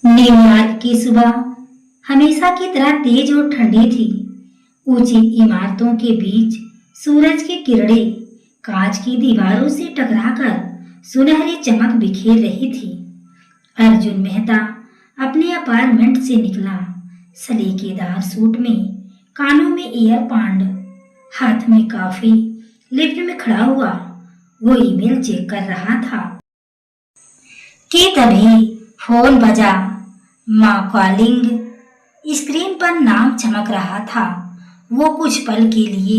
New York की सुबह हमेशा की तरह तेज और ठंडी थी। ऊंची इमारतों के बीच सूरज की किरणें कांच की दीवारों से टकराकर सुनहरी चमक बिखेर रही थी। अर्जुन मेहता अपने अपार्टमेंट से निकला, सलीकेदार सूट में, कानों में ईयरपॉड, हाथ में कॉफी। लिफ्ट में खड़ा हुआ वो ईमेल चेक कर रहा था कि तभी फोन बजा। माँ कॉलिंग। स्क्रीन पर नाम चमक रहा था। वो कुछ पल के लिए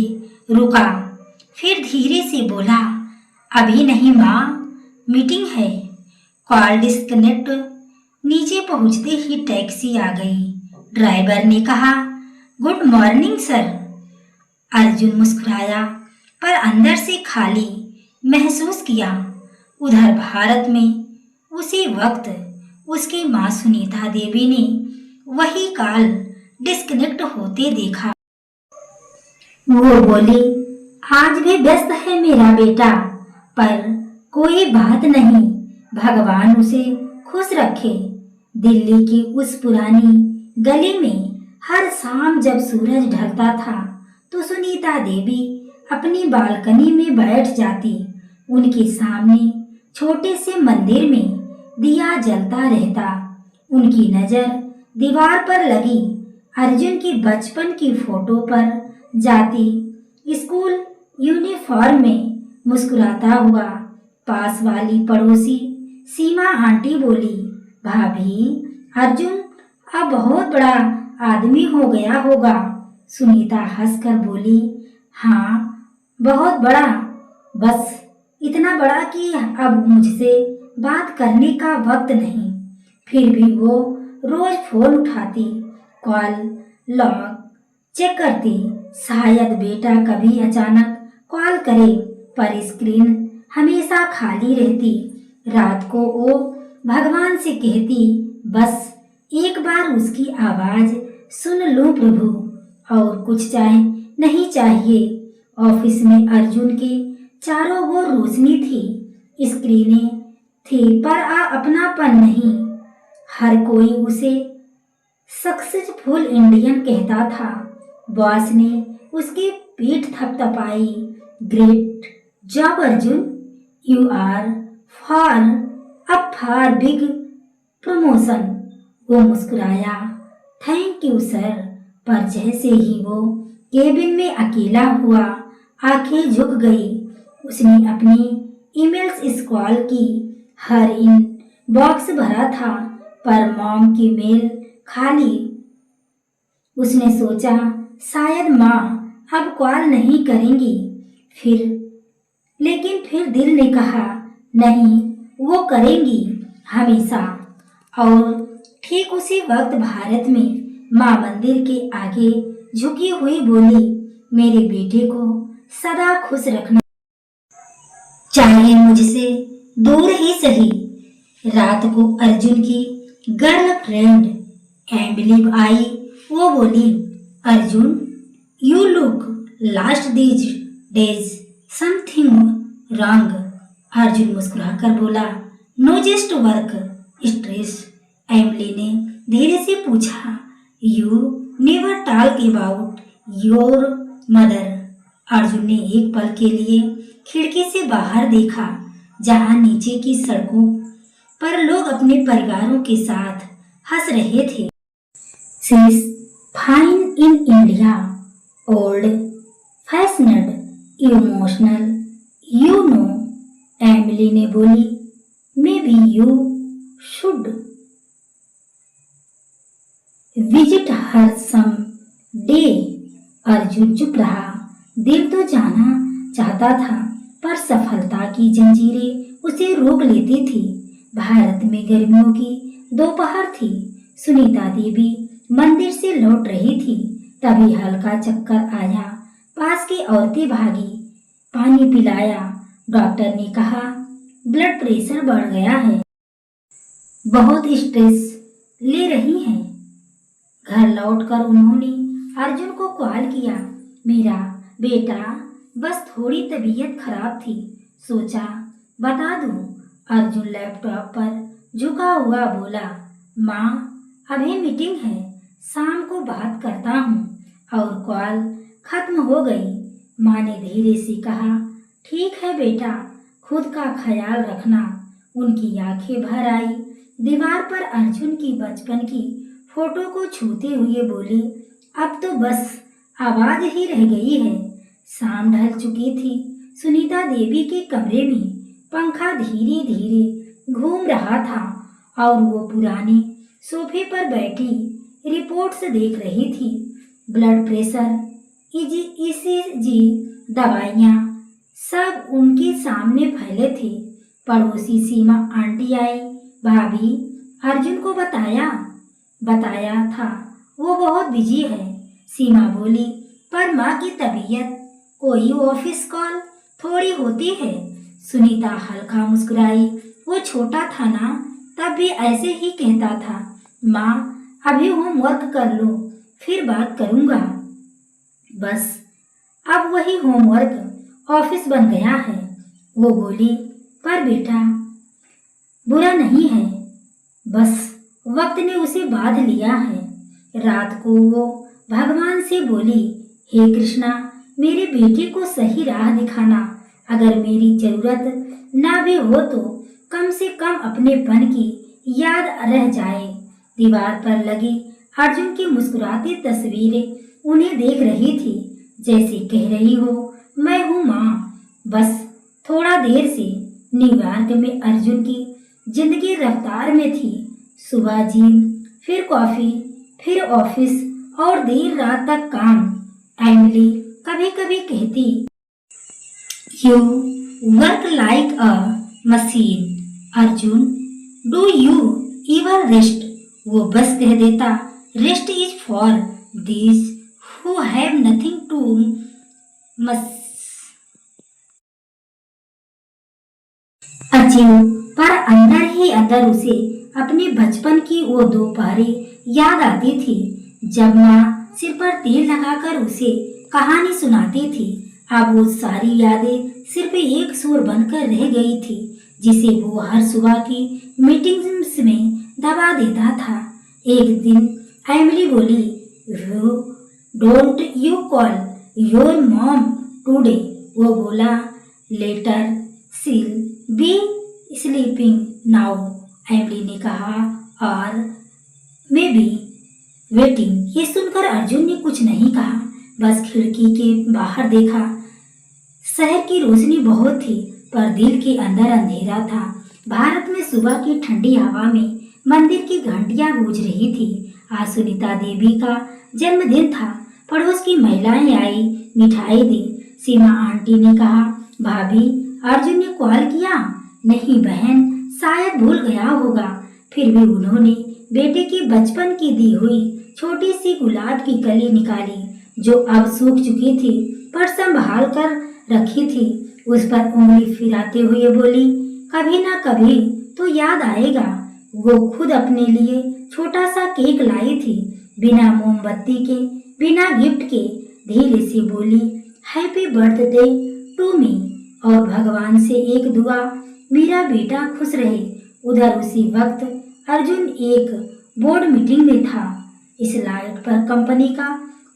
रुका, फिर धीरे से बोला, अभी नहीं माँ, मीटिंग है। Call disconnect. नीचे पहुंचते ही टैक्सी आ गई। ड्राइवर ने कहा, गुड मॉर्निंग सर। अर्जुन मुस्कुराया, पर अंदर से खाली महसूस किया। उधर भारत में उसी वक्त उसकी माँ सुनीता देवी ने वही कॉल डिस्कनेक्ट होते देखा। वो बोली, आज भी व्यस्त है मेरा बेटा, पर कोई बात नहीं, भगवान उसे खुश रखे। दिल्ली की उस पुरानी गली में हर शाम जब सूरज ढलता था तो सुनीता देवी अपनी बालकनी में बैठ जाती। उनके सामने छोटे से मंदिर में दिया जलता रहता। उनकी नजर दीवार पर लगी अर्जुन की बचपन की फोटो पर जाती। स्कूल यूनिफॉर्म में मुस्कुराता हुआ पास वाली पड़ोसी सीमा आंटी बोली, भाभी, अर्जुन अब बहुत बड़ा आदमी हो गया होगा। सुनीता हंसकर बोली, हाँ, बहुत बड़ा, बस इतना बड़ा कि अब मुझसे बात करने का वक्त नहीं। फिर भी वो रोज फोन उठाती, कॉल लॉग चेक करती, शायद बेटा कभी अचानक कॉल करे, पर स्क्रीन हमेशा खाली रहती। रात को वो भगवान से कहती, बस एक बार उसकी आवाज सुन लूं प्रभु, और कुछ नहीं चाहिए। ऑफिस में अर्जुन के चारों ओर रोशनी थी, स्क्रीनें थी, पर अपनापन नहीं। हर कोई उसे सक्सेसफुल इंडियन कहता था। बॉस ने उसकी पीठ थपथपाई, great job Arjun, you are for big promotion. वो मुस्कुराया, थैंक यू सर, पर जैसे ही वो केबिन में अकेला हुआ आंखें झुक गई। उसने अपनी ईमेल्स स्क्रॉल की, हर इन बॉक्स भरा था, पर मॉम की मेल खाली। उसने सोचा, शायद माँ अब कॉल नहीं करेंगी। लेकिन फिर दिल ने कहा, नहीं, वो करेंगी हमेशा। और ठीक उसी वक्त भारत में माँ मंदिर के आगे झुकी हुई बोली, मेरे बेटे को सदा खुश रखना, चाहे मुझसे दूर ही सही। रात को अर्जुन की गर्लफ्रेंड एमिली आई। वो बोली, Arjun, you look last these days, something wrong. Arjun मुस्कुराकर बोला, no, just work stress. Emily ने धीरे से पूछा, you never talk about your mother. Arjun ने एक पल के लिए खिड़की से बाहर देखा, जहां नीचे की सड़कों पर लोग अपने परिवारों के साथ हंस रहे थे। She is fine in India, old fashioned, emotional, you know. Emily ने बोली, maybe you should visit her some day. Arjun चुप रहा। दिल तो जाना चाहता था, पर सफलता की जंजीरें उसे रोक लेती थी। भारत में गर्मियों की दोपहर थी। सुनीता देवी मंदिर से लौट रही थी, तभी हल्का चक्कर आया। पास की औरतें भागी, पानी पिलाया। डॉक्टर ने कहा, ब्लड प्रेशर बढ़ गया है, बहुत स्ट्रेस ले रही हैं। घर लौटकर उन्होंने अर्जुन को कॉल किया, मेरा बेटा, बस थोड़ी तबीयत खराब थी, सोचा बता दूं। अर्जुन लैपटॉप पर झुका हुआ बोला, माँ, अभी मीटिंग है, शाम को बात करता हूँ। और कॉल खत्म हो गई। माँ ने धीरे से कहा, ठीक है बेटा, खुद का ख्याल रखना। उनकी आंखें भर आई। दीवार पर अर्जुन की बचपन की फोटो को छूते हुए बोली, अब तो बस आवाज ही रह गई है। शाम ढल चुकी थी। सुनीता देवी के कमरे में पंखा धीरे धीरे घूम रहा था और वो पुराने सोफे पर बैठी रिपोर्ट्स देख रही थी। ब्लड प्रेशर, ईसीजी, दवाइयाँ सब उनके सामने फैले थे। पड़ोसी सीमा आंटी आई। भाभी, अर्जुन को बताया था, वो बहुत बिजी है। सीमा बोली, पर माँ की तबीयत, कोई ऑफिस कॉल थोड़ी होती है। सुनीता हल्का मुस्कुराई। वो छोटा था ना, तब भी ऐसे ही कहता था, माँ अभी होमवर्क कर लो, फिर बात करूँगा। बस अब वही होमवर्क ऑफिस बन गया है। वो बोली, पर बेटा बुरा नहीं है, बस वक्त ने उसे बांध लिया है। रात को वो भगवान से बोली, हे कृष्णा, मेरे बेटे को सही राह दिखाना। अगर मेरी जरूरत ना भी हो तो कम से कम अपनेपन की याद रह जाए। दीवार पर लगी अर्जुन की मुस्कुराती तस्वीरें उन्हें देख रही थी, जैसे कह रही हो, मैं हूँ माँ। बस थोड़ा देर से न्यूयॉर्क में अर्जुन की जिंदगी रफ्तार में थी। सुबह जिम, फिर कॉफी, फिर ऑफिस और देर रात तक काम। एमिली कभी कभी कहती, you work like a machine Arjun, do you even rest? वो बस कह देता, rest is for this who have nothing to achieve. पर अंदर ही अंदर उसे अपने बचपन की वो दोपहरें याद आती थी, जब माँ सिर पर तेल लगाकर उसे कहानी सुनाती थी। अब वो सारी यादें सिर्फ एक सुर बनकर रह गई थी, जिसे वो हर सुबह की मीटिंग्स में दबा देता था। एक दिन एमिली बोली, don't you call your mom today? वो बोला, letter, she'll be sleeping now. Emily ने कहा, और मे बी वेटिंग। ये सुनकर अर्जुन ने कुछ नहीं कहा, बस खिड़की के बाहर देखा। शहर की रोशनी बहुत थी, पर दिल के अंदर अंधेरा था। भारत में सुबह की ठंडी हवा में मंदिर की घंटियां गूंज रही थी। आज सुनीता देवी का जन्मदिन था। पड़ोस की महिलाएं आई, मिठाई दी। सीमा आंटी ने कहा, भाभी अर्जुन ने कॉल किया? नहीं बहन, शायद भूल गया होगा। फिर भी उन्होंने बेटे की बचपन की दी हुई छोटी सी गुलाब की कली निकाली, जो अब सूख चुकी थी पर संभाल कर रखी थी। उस पर उंगली फिराते हुए बोली, कभी ना कभी तो याद आएगा। वो खुद अपने लिए छोटा सा केक लाई थी, बिना मोमबत्ती के, बिना गिफ्ट के। धीरे से बोली, हैप्पी बर्थडे टू मी, और भगवान से एक दुआ, मेरा बेटा खुश रहे। उधर उसी वक्त अर्जुन एक बोर्ड मीटिंग में था। स्लाइड पर कंपनी का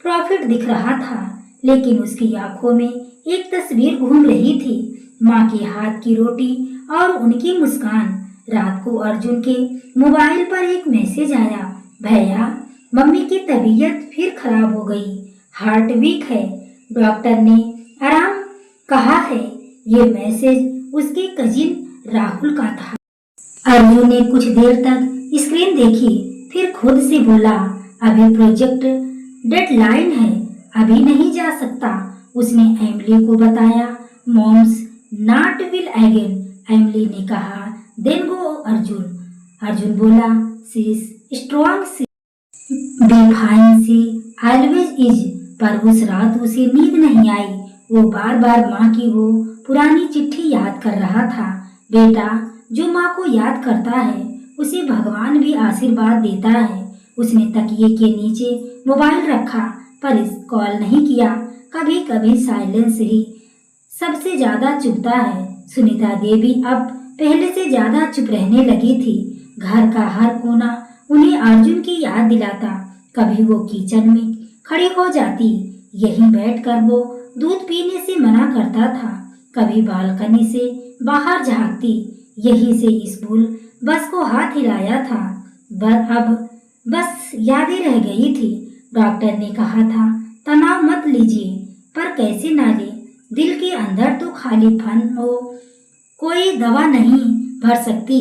प्रॉफिट दिख रहा था, लेकिन उसकी आंखों में एक तस्वीर घूम रही थी, माँ के हाथ की रोटी और उनकी मुस्कान। रात को अर्जुन के मोबाइल पर एक मैसेज आया, भैया मम्मी की तबीयत फिर खराब हो गई, हार्ट वीक है, डॉक्टर ने आराम कहा है। ये मैसेज उसके कजिन राहुल का था। अर्जुन ने कुछ देर तक स्क्रीन देखी, फिर खुद से बोला, अभी प्रोजेक्ट डेडलाइन है, अभी नहीं जा सकता। उसने एमिली को बताया, mom's not well again. Emily ने कहा, देन गो अर्जुन। अर्जुन बोला, she is strong, she be fine, she always is. पर उस रात उसे नींद नहीं आई। वो बार बार माँ की वो पुरानी चिट्ठी याद कर रहा था। बेटा जो माँ को याद करता है, उसे भगवान भी आशीर्वाद देता है। उसने तकिए के नीचे मोबाइल रखा, पर इस कॉल नहीं किया। कभी कभी साइलेंस ही सबसे ज्यादा चुभता है। सुनीता देवी अब पहले से ज्यादा चुप रहने लगी थी। घर का हर कोना याद दिलाता। कभी वो किचन में खड़ी हो जाती, यहीं बैठकर वो दूध पीने से मना करता था। कभी बालकनी से बाहर झांकती, यहीं से स्कूल बस को हाथ हिलाया था। अब बस यादें रह गई थी। डॉक्टर ने कहा था तनाव मत लीजिए, पर कैसे ना ले, दिल के अंदर तो खालीपन हो, कोई दवा नहीं भर सकती।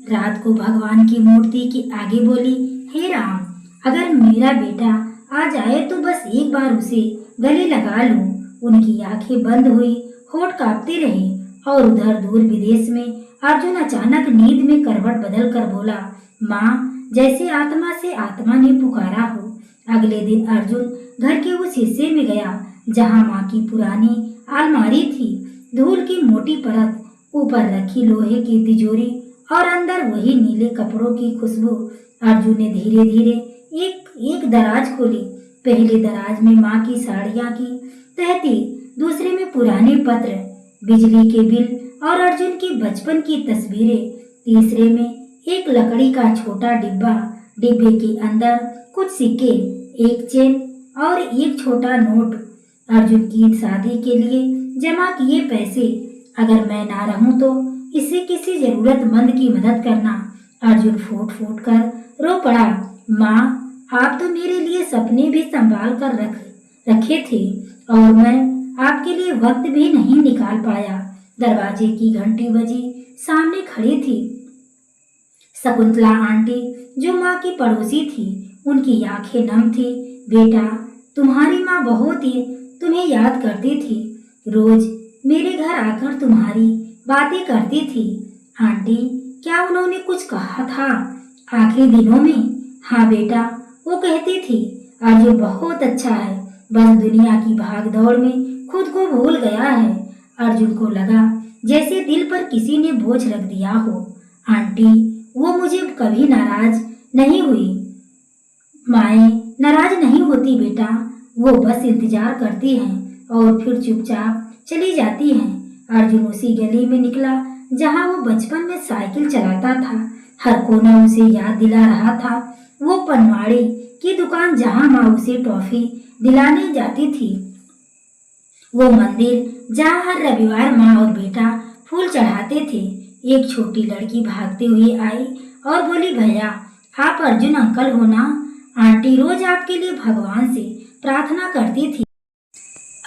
रात को भगवान की मूर्ति के आगे बोली, हे राम, अगर मेरा बेटा आ जाए तो बस एक बार उसे गले लगा लूं। उनकी आंखें बंद हुई, होठ कांपते रहे और उधर दूर विदेश में अर्जुन अचानक नींद में करवट बदल कर बोला, माँ, जैसे आत्मा से आत्मा ने पुकारा हो। अगले दिन अर्जुन घर के उस हिस्से में गया जहाँ माँ की पुरानी अलमारी थी। धूल की मोटी परत, ऊपर रखी लोहे की तिजोरी और अंदर वही नीले कपड़ों की खुशबू। अर्जुन ने धीरे धीरे एक एक दराज खोली। पहले दराज में माँ की साड़ियाँ की तहती, दूसरे में पुराने पत्र, बिजली के बिल और अर्जुन की बचपन की तस्वीरें, तीसरे में एक लकड़ी का छोटा डिब्बा। डिब्बे के अंदर कुछ सिक्के, एक चेन और एक छोटा नोट। अर्जुन की शादी के लिए जमा किए पैसे। अगर मैं ना रहूं तो इसे किसी जरूरतमंद की मदद करना। अर्जुन फूट फूट कर रो पड़ा, माँ, आप तो मेरे लिए सपने भी संभाल कर रखे थे और मैं आपके लिए वक्त भी नहीं निकाल पाया। दरवाजे की घंटी बजी। सामने खड़ी थी शकुंतला आंटी, जो माँ की पड़ोसी थी। उनकी आंखें नम थी। बेटा, तुम्हारी माँ बहुत ही तुम्हें याद करती थी, रोज मेरे घर आकर तुम्हारी बातें करती थी। आंटी, क्या उन्होंने कुछ कहा था आखिरी दिनों में? हाँ बेटा, वो कहती थी अर्जुन बहुत अच्छा है, बस दुनिया की भाग दौड़ में खुद को भूल गया है। अर्जुन को लगा जैसे दिल पर किसी ने बोझ रख दिया हो। आंटी, वो मुझे कभी नाराज नहीं हुई। माएँ नाराज नहीं होती बेटा, वो बस इंतजार करती हैं और फिर चुपचाप चली जाती हैं। अर्जुन उसी गली में निकला जहाँ वो बचपन में साइकिल चलाता था। हर कोना उसे याद दिला रहा था वो पनवाड़ी की दुकान जहाँ माँ उसे टॉफी दिलाने जाती थी, वो मंदिर जहाँ हर रविवार माँ और बेटा फूल चढ़ाते थे। एक छोटी लड़की भागते हुए आई और बोली, भैया, आप अर्जुन अंकल हो ना? आंटी रोज आपके लिए भगवान से प्रार्थना करती थी।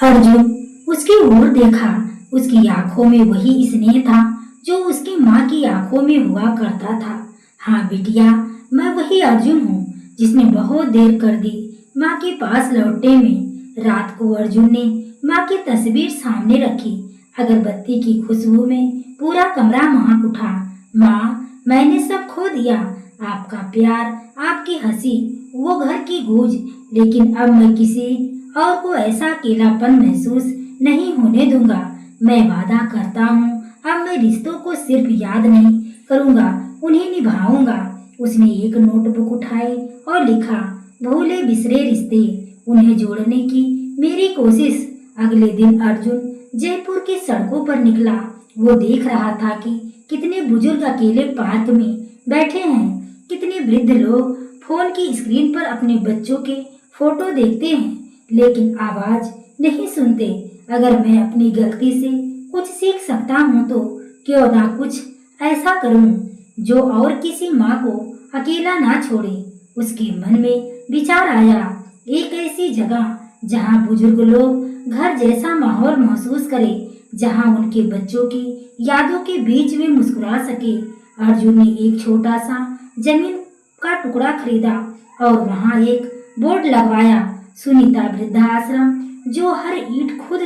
अर्जुन उसकी ओर देखा। उसकी आंखों में वही स्नेह था जो उसकी माँ की आंखों में हुआ करता था। हाँ बिटिया, मैं वही अर्जुन हूँ जिसने बहुत देर कर दी माँ के पास लौटने में। रात को अर्जुन ने माँ की तस्वीर सामने रखी। अगरबत्ती की खुशबू में पूरा कमरा महक उठा। माँ, मैंने सब खो दिया, आपका प्यार, आपकी हंसी, वो घर की गूंज, लेकिन अब मैं किसी और को ऐसा अकेलापन महसूस नहीं होने दूंगा। मैं वादा करता हूँ, अब मैं रिश्तों को सिर्फ याद नहीं करूँगा, उन्हें निभाऊंगा। उसने एक नोटबुक उठाई और लिखा, भूले बिसरे रिश्ते, उन्हें जोड़ने की मेरी कोशिश। अगले दिन अर्जुन जयपुर की सड़कों पर निकला। वो देख रहा था कि कितने बुजुर्ग अकेले पार्क में बैठे हैं, कितने वृद्ध लोग फोन की स्क्रीन पर अपने बच्चों के फोटो देखते हैं, लेकिन आवाज नहीं सुनते। अगर मैं अपनी गलती से कुछ सीख सकता हूँ तो क्यों ना कुछ ऐसा करूँ जो और किसी माँ को अकेला ना छोड़े। उसके मन में विचार आया, एक ऐसी जगह जहाँ बुजुर्ग लोग घर जैसा माहौल महसूस करें, जहाँ उनके बच्चों की यादों के बीच में मुस्कुरा सके। अर्जुन ने एक छोटा सा जमीन का टुकड़ा खरीदा और वहाँ एक बोर्ड लगवाया, सुनीता वृद्धाश्रम, जो हर ईंट खुद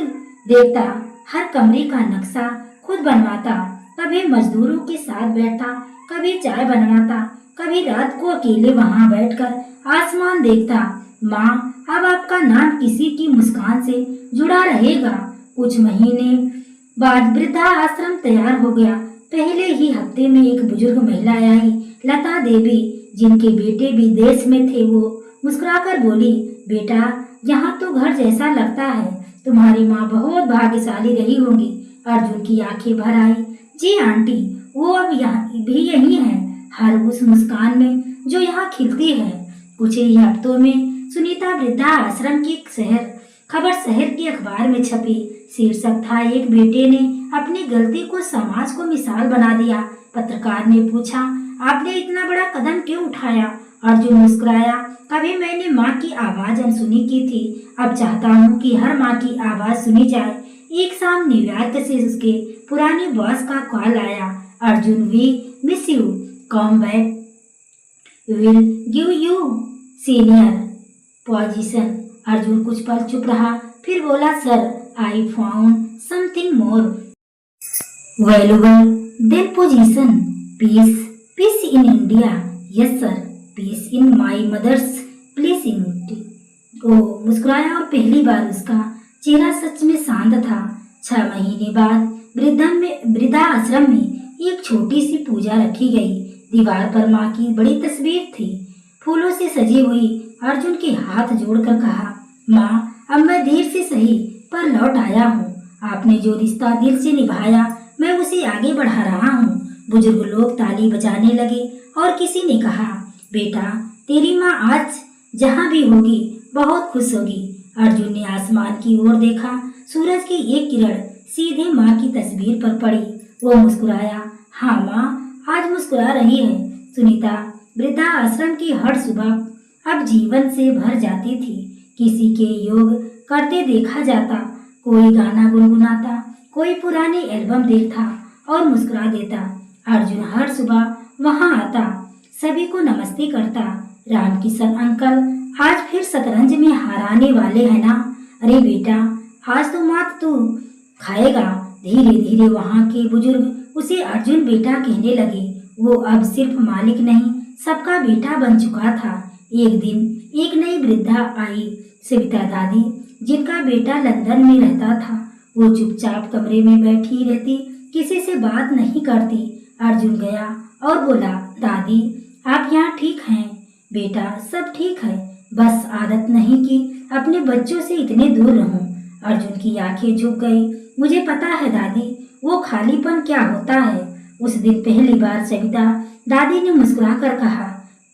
देखता, हर कमरे का नक्शा खुद बनवाता, कभी मजदूरों के साथ बैठता, कभी चाय बनवाता, कभी रात को अकेले वहाँ बैठकर आसमान देखता। माँ, अब आपका नाम किसी की मुस्कान से जुड़ा रहेगा। कुछ महीने बाद वृद्धा आश्रम तैयार हो गया। पहले ही हफ्ते में एक बुजुर्ग महिला आई, लता देवी, जिनके बेटे भी देश में थे। वो मुस्कुराकर बोली, बेटा, यहाँ तो घर जैसा लगता है, तुम्हारी माँ बहुत भाग्यशाली रही होगी। अर्जुन की आंखें भर आई। जी आंटी, वो अब यहाँ भी यही है, हर उस मुस्कान में जो यहाँ खिलती है। कुछ ही हफ्तों में सुनीता वृद्धा आश्रम की खबर शहर के अखबार में छपी। शीर्षक था, एक बेटे ने अपनी गलती को समाज को मिसाल बना दिया। पत्रकार ने पूछा, आपने इतना बड़ा कदम क्यों उठाया? अर्जुन मुस्कुराया, कभी मैंने माँ की आवाज अनसुनी की थी, अब चाहता हूँ कि हर माँ की आवाज सुनी जाए। एक शाम न्यूयॉर्क से उसके पुराने बॉस का कॉल आया, Arjun, we miss you, come back, will give you senior position. Arjun कुछ पल चुप रहा, फिर बोला, sir, I found something more valuable than position, peace, peace in India. Yes sir, peace in my mother's place in. वो मुस्कुराया और पहली बार उसका चेहरा सच में शांत था। 6 महीने बाद वृद्धा आश्रम में एक छोटी सी पूजा रखी गई। दीवार पर माँ की बड़ी तस्वीर थी, फूलों से सजी हुई। अर्जुन के हाथ जोड़कर कहा, माँ, अब मैं देर से सही पर लौट आया हूँ। आपने जो रिश्ता दिल से निभाया, मैं उसे आगे बढ़ा रहा हूँ। बुजुर्ग लोग ताली बजाने लगे और किसी ने कहा, बेटा, तेरी माँ आज जहाँ भी होगी बहुत खुश होगी। अर्जुन ने आसमान की ओर देखा, सूरज की एक किरण सीधे माँ की तस्वीर पर पड़ी। वो मुस्कुराया, हाँ माँ, आज मुस्कुरा रही है। सुनीता वृद्धा आश्रम की हर सुबह अब जीवन से भर जाती थी। किसी के योग करते देखा जाता, कोई गाना गुनगुनाता, कोई पुरानी एल्बम देखता और मुस्कुरा देता। अर्जुन हर सुबह वहां आता, सभी को नमस्ते करता। रामकिशन अंकल आज फिर शतरंज में हराने वाले हैं ना? अरे बेटा, आज तो मात तू खाएगा। धीरे धीरे वहां के बुजुर्ग उसे अर्जुन बेटा कहने लगे। वो अब सिर्फ मालिक नहीं, सबका बेटा बन चुका था। एक दिन एक नई वृद्धा आई, सविता दादी, जिनका बेटा लंदन में रहता था। वो चुपचाप कमरे में बैठी रहती, किसी से बात नहीं करती। अर्जुन गया और बोला, दादी, आप यहाँ ठीक हैं? बेटा, सब ठीक है, बस आदत नहीं कि अपने बच्चों से इतने दूर रहूं। अर्जुन की आंखें झुक गई। मुझे पता है दादी, वो खालीपन क्या होता है। उस दिन पहली बार सविता दादी ने मुस्कुराकर कहा,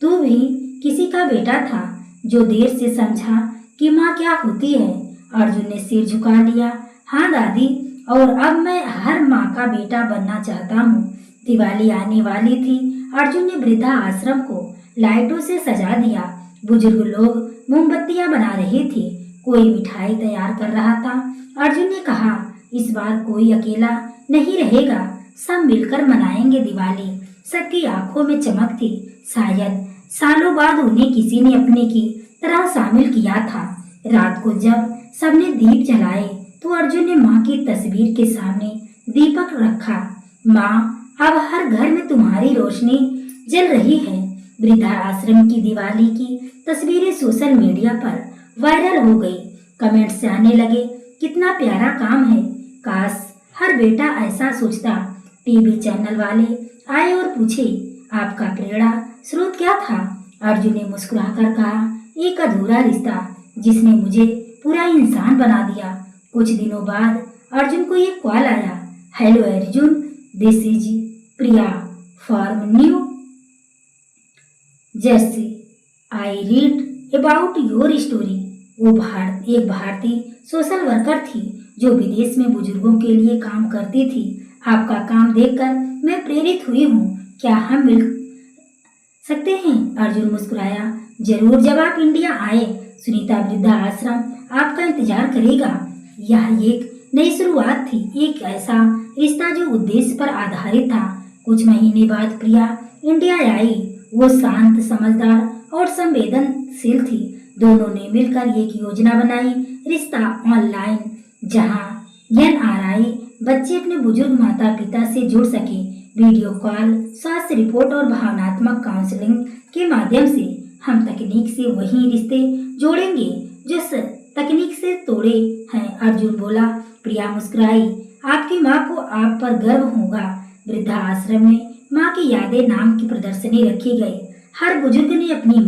तू भी किसी का बेटा था जो देर से समझा कि माँ क्या होती है। अर्जुन ने सिर झुका लिया, हाँ दादी, और अब मैं हर माँ का बेटा बनना चाहता हूँ। दिवाली आने वाली थी। अर्जुन ने वृद्धा आश्रम को लाइटों से सजा दिया। बुजुर्ग लोग मोमबत्तियां बना रहे थे, कोई मिठाई तैयार कर रहा था। अर्जुन ने कहा, इस बार कोई अकेला नहीं रहेगा, सब मिलकर मनाएंगे दिवाली। सबकी आंखों में चमक थी, शायद सालों बाद उन्हें किसी ने अपने की तरह शामिल किया था। रात को जब सबने दीप जलाए तो अर्जुन ने माँ की तस्वीर के सामने दीपक रखा। माँ, अब हर घर में तुम्हारी रोशनी जल रही है। वृद्धा आश्रम की दिवाली की तस्वीरें सोशल मीडिया पर वायरल हो गई। कमेंट्स आने लगे, कितना प्यारा काम है, काश हर बेटा ऐसा सोचता। टीवी चैनल वाले आए और पूछे, आपका प्रेरणा स्रोत क्या था? अर्जुन ने मुस्कुराकर कहा, एक अधूरा रिश्ता जिसने मुझे पूरा इंसान बना दिया। कुछ दिनों बाद अर्जुन को एक कॉल आया, hello Arjun, this is Priya from new Jersey, I read about your story. वो एक भारतीय सोशल वर्कर थी जो विदेश में बुजुर्गों के लिए काम करती थी। आपका काम देखकर मैं प्रेरित हुई हूँ, क्या हम मिल सकते हैं? अर्जुन मुस्कुराया, जरूर, जब आप इंडिया आए, सुनीता वृद्धा आश्रम आपका इंतजार करेगा। यह एक नई शुरुआत थी, एक ऐसा रिश्ता जो उद्देश्य पर आधारित था। कुछ महीने बाद प्रिया इंडिया आई। वो शांत, समझदार और संवेदनशील थी। दोनों ने मिलकर एक योजना बनाई, रिश्ता ऑनलाइन, जहां NRI बच्चे अपने बुजुर्ग माता पिता से जुड़ सके। वीडियो कॉल, स्वास्थ्य रिपोर्ट और भावनात्मक काउंसलिंग के माध्यम से हम तकनीक से वही रिश्ते जोड़ेंगे जो तकनीक से तोड़े हैं। अर्जुन बोला। प्रिया मुस्कुराई, आपकी माँ को आप पर गर्व होगा। वृद्धा आश्रम में माँ की यादें नाम की प्रदर्शनी रखी गई। हर बुजुर्ग ने अपनी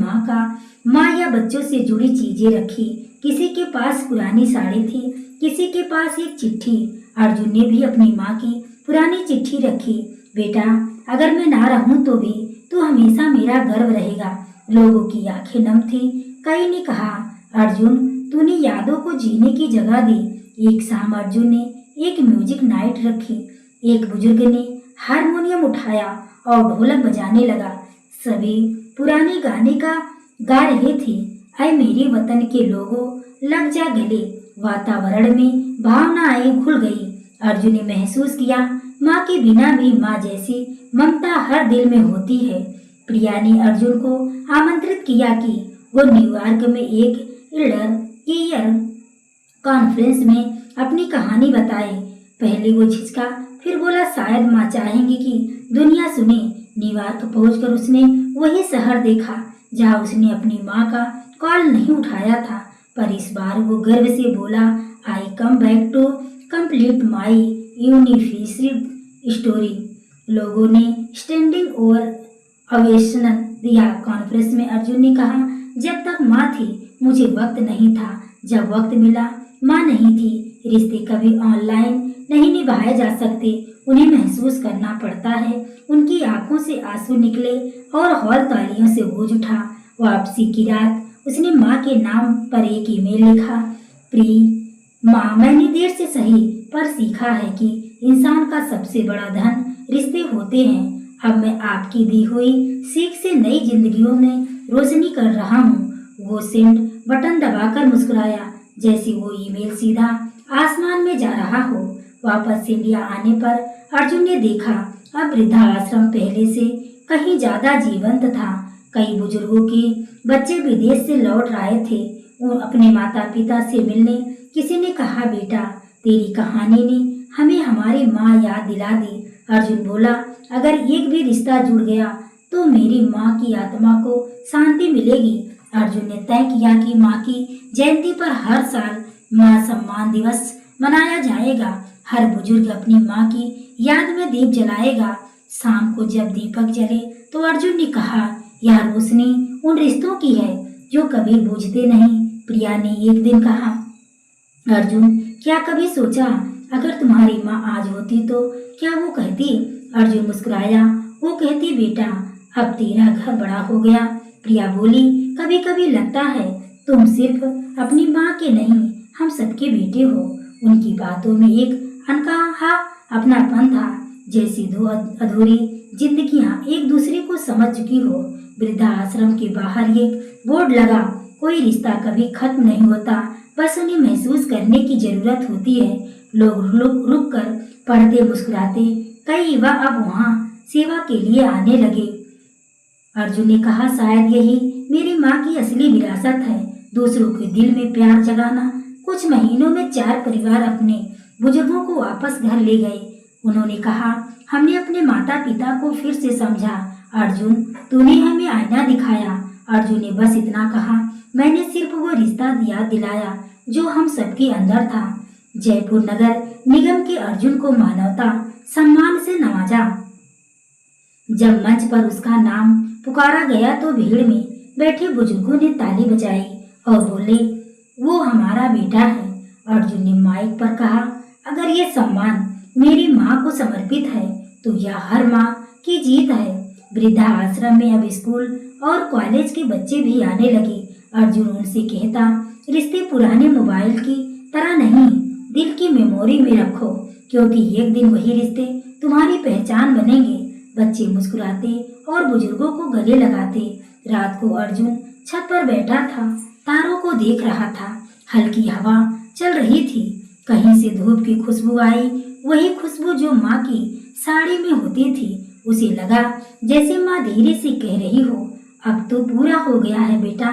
माँ या बच्चों से जुड़ी चीजें रखी। किसी के पास पुरानी साड़ी थी, किसी के पास एक चिट्ठी। अर्जुन ने भी अपनी माँ की पुरानी चिट्ठी रखी। बेटा, अगर मैं ना रहूं तो भी तू हमेशा मेरा गर्व रहेगा। लोगों की आंखें नम थी। कई ने कहा, अर्जुन तूने यादों को जीने की जगह दी। एक शाम अर्जुन ने एक म्यूजिक नाइट रखी। एक बुजुर्ग ने हारमोनियम उठाया और ढोलक बजाने लगा। सभी पुराने गाने का गा रहे थे। ऐ मेरे वतन के लोगों लग जा गले। वातावरण में भावनाएं घुल गई। अर्जुन ने महसूस किया माँ के बिना भी माँ जैसी ममता हर दिल में होती है। प्रिया ने अर्जुन को आमंत्रित किया कि वो न्यूयॉर्क में एक एल्डर केयर कॉन्फ्रेंस में अपनी कहानी बताए। पहले वो झिझका, फिर बोला शायद माँ चाहेंगी कि दुनिया सुने। न्यूयॉर्क पहुंचकर उसने वही शहर देखा जहाँ उसने अपनी माँ का कॉल नहीं उठाया था, पर इस बार वो गर्व से बोला, I come back to complete my unfinished story. लोगों ने स्टैंडिंग ओवर ओवेशन दिया। कॉन्फ्रेंस में अर्जुन ने कहा, जब तक माँ थी मुझे वक्त नहीं था, जब वक्त मिला माँ नहीं थी। रिश्ते कभी ऑनलाइन नहीं निभाए जा सकते, उन्हें महसूस करना पड़ता है। उनकी आंखों से आंसू निकले और हॉल तालियों से गूंज उठा। वापसी की रात उसने माँ के नाम पर एक ईमेल लिखा, प्री माँ, मैंने देर से सही पर सीखा है कि इंसान का सबसे बड़ा धन रिश्ते होते हैं। अब मैं आपकी दी हुई सीख से नई जिंदगियों में रोशनी कर रहा हूँ। वो सेंड बटन दबाकर मुस्कुराया, जैसे वो ईमेल सीधा आसमान में जा रहा हो। वापस इंडिया आने पर अर्जुन ने देखा अब वृद्धाश्रम पहले से कहीं ज्यादा जीवंत था। कई बुजुर्गों के बच्चे विदेश से लौट रहे थे, वो अपने माता पिता से मिलने। किसी ने कहा, बेटा तेरी कहानी ने हमें हमारी माँ याद दिला दी। अर्जुन बोला, अगर एक भी रिश्ता जुड़ गया तो मेरी माँ की आत्मा को शांति मिलेगी। अर्जुन ने तय किया कि माँ की जयंती पर हर साल माँ सम्मान दिवस मनाया जाएगा। हर बुजुर्ग अपनी माँ की याद में दीप जलाएगा। शाम को जब दीपक जले तो अर्जुन ने कहा, यह रोशनी उन रिश्तों की है जो कभी बुझते नहीं। प्रिया ने एक दिन कहा, अर्जुन क्या कभी सोचा अगर तुम्हारी माँ आज होती तो क्या वो कहती? अर्जुन मुस्कुराया, वो कहती, बेटा अब तेरा घर बड़ा हो गया। प्रिया बोली, कभी कभी लगता है तुम सिर्फ अपनी माँ के नहीं, हम सबके बेटे हो। उनकी बातों में एक अनकहा अपनापन था, जैसी दो अधूरी जिंदगियां एक दूसरे को समझ चुकी हो। वृद्धाश्रम के बाहर एक बोर्ड लगा, कोई रिश्ता कभी खत्म नहीं होता, बस उन्हें महसूस करने की जरूरत होती है। लोग रुक कर पढ़ते, मुस्कुराते। कई युवा अब वहाँ सेवा के लिए आने लगे। अर्जुन ने कहा, शायद यही मेरी माँ की असली विरासत है, दूसरों के दिल में प्यार जगाना। कुछ महीनों में 4 परिवार अपने बुजुर्गों को वापस घर ले गए। उन्होंने कहा, हमने अपने माता पिता को फिर से समझा। अर्जुन, तूने हमें आईना दिखाया। अर्जुन ने बस इतना कहा, मैंने सिर्फ वो रिश्ता याद दिलाया जो हम सबके अंदर था। जयपुर नगर निगम के अर्जुन को मानवता सम्मान से नवाजा। जब मंच पर उसका नाम पुकारा गया तो भीड़ में बैठे बुजुर्गों ने ताली बजाई और बोले, वो हमारा बेटा है। अर्जुन ने माइक पर कहा, अगर ये सम्मान मेरी माँ को समर्पित है तो यह हर माँ की जीत है। वृद्धा आश्रम में अब स्कूल और कॉलेज के बच्चे भी आने लगे। अर्जुन उनसे कहता, रिश्ते पुराने मोबाइल की तरह नहीं, दिल की मेमोरी में रखो, क्योंकि एक दिन वही रिश्ते तुम्हारी पहचान बनेंगे। बच्चे मुस्कुराते और बुजुर्गों को गले लगाते। रात को अर्जुन छत पर बैठा था, तारों को देख रहा था। हल्की हवा चल रही थी, कहीं से धूप की खुशबू आई, वही खुशबू जो माँ की साड़ी में होती थी। उसे लगा जैसे माँ धीरे से कह रही हो, अब तो पूरा हो गया है बेटा।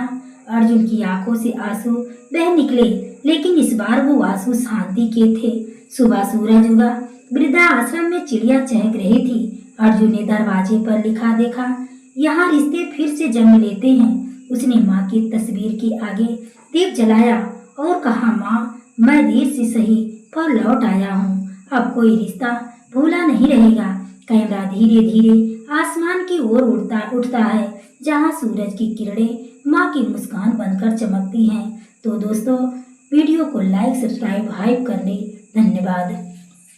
अर्जुन की आंखों से आंसू बह निकले, लेकिन इस बार वो आंसू शांति के थे। सुबह सूरज उगा, वृद्धा आश्रम में चिड़िया चहक रही थी। अर्जुन ने दरवाजे पर लिखा देखा, यहाँ रिश्ते फिर से जन्म लेते हैं। उसने माँ की तस्वीर के आगे दीप जलाया और कहा, माँ मैं देर से सही पर लौट आया हूँ। अब कोई रिश्ता भूला नहीं रहेगा। कैमरा धीरे धीरे आसमान की ओर उठता है, जहाँ सूरज की किरणें माँ की मुस्कान बनकर चमकती हैं। तो दोस्तों, वीडियो को लाइक, सब्सक्राइब, हाइप करने धन्यवाद।